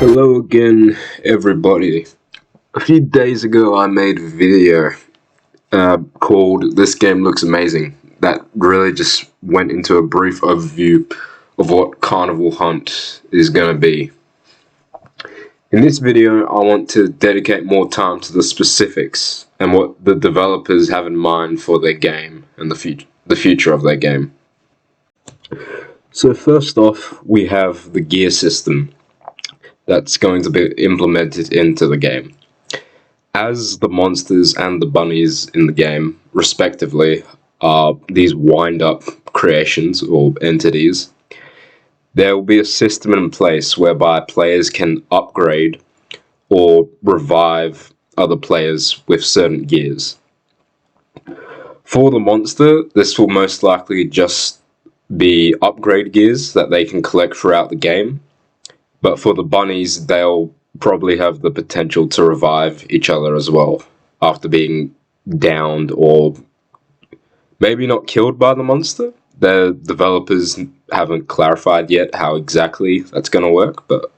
Hello again, everybody. A few days ago I made a video called "This Game Looks Amazing" that really just went into a brief overview of what Carnival Hunt is going to be. In this video I want to dedicate more time to the specifics and what the developers have in mind for their game and the future of their game. So first off, we have the gear system that's going to be implemented into the game. As the monsters and the bunnies in the game, respectively, are these wind-up creations or entities, there will be a system in place whereby players can upgrade or revive other players with certain gears. For the monster, this will most likely just be upgrade gears that they can collect throughout the game. But for the bunnies, they'll probably have the potential to revive each other as well after being downed or maybe not killed by the monster. The developers haven't clarified yet how exactly that's going to work, but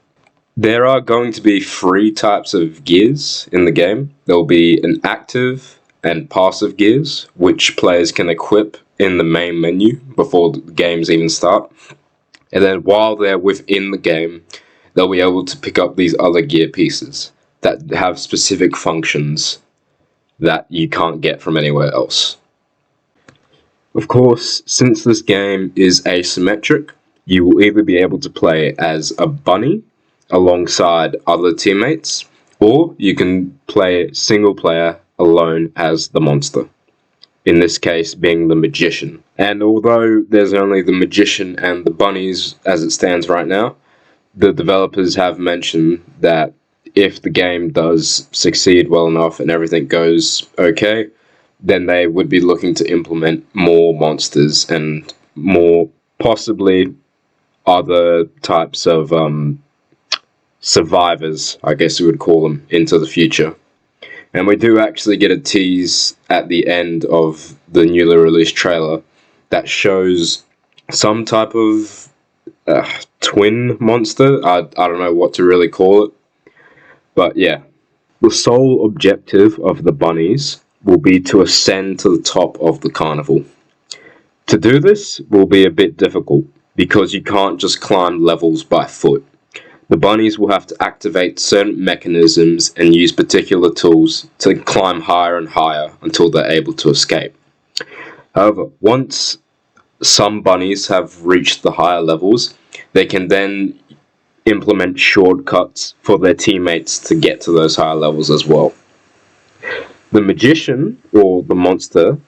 there are going to be 3 types of gears in the game. There will be an active and passive gears, which players can equip in the main menu before the games even start. And then while they're within the game, they'll be able to pick up these other gear pieces that have specific functions that you can't get from anywhere else. Of course, since this game is asymmetric, you will either be able to play as a bunny alongside other teammates, or you can play single player alone as the monster, in this case being the magician. And although there's only the magician and the bunnies as it stands right now, the developers have mentioned that if the game does succeed well enough and everything goes okay, then they would be looking to implement more monsters and more possibly other types of survivors, I guess you would call them, into the future. And we do actually get a tease at the end of the newly released trailer that shows some type of twin monster. I don't know what to really call it, but yeah. The sole objective of the bunnies will be to ascend to the top of the carnival. To do this will be a bit difficult because you can't just climb levels by foot. The bunnies will have to activate certain mechanisms and use particular tools to climb higher and higher until they're able to escape. However, once some bunnies have reached the higher levels, they can then implement shortcuts for their teammates to get to those higher levels as well. The magician, or the monster,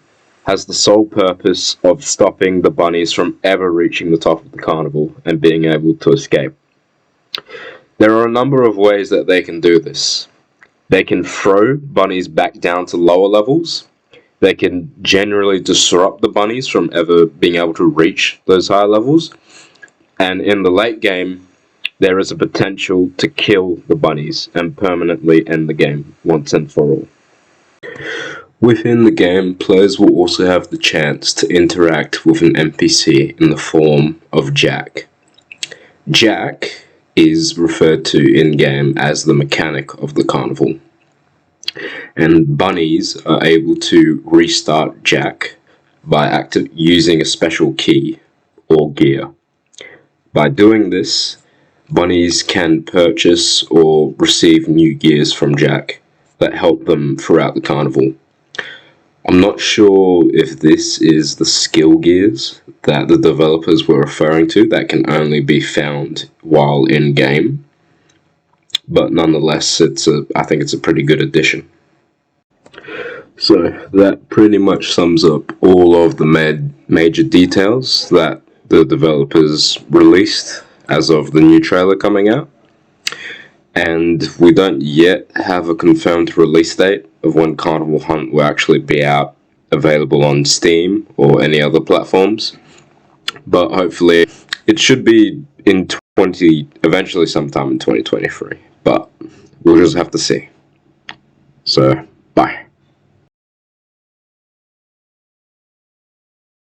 has the sole purpose of stopping the bunnies from ever reaching the top of the carnival and being able to escape. There are a number of ways that they can do this. They can throw bunnies back down to lower levels. They can generally disrupt the bunnies from ever being able to reach those higher levels. And in the late game, there is a potential to kill the bunnies and permanently end the game once and for all. Within the game, players will also have the chance to interact with an NPC in the form of Jack. Jack is referred to in-game as the mechanic of the carnival, and bunnies are able to restart Jack by using a special key or gear. By doing this, bunnies can purchase or receive new gears from Jack that help them throughout the carnival. I'm not sure if this is the skill gears that the developers were referring to that can only be found while in game, but nonetheless, I think it's a pretty good addition. So that pretty much sums up all of the major details that the developers released as of the new trailer coming out. And we don't yet have a confirmed release date of when Carnival Hunt will actually be out, available on Steam or any other platforms. But hopefully it should be eventually sometime in 2023. But we'll just have to see. So, bye.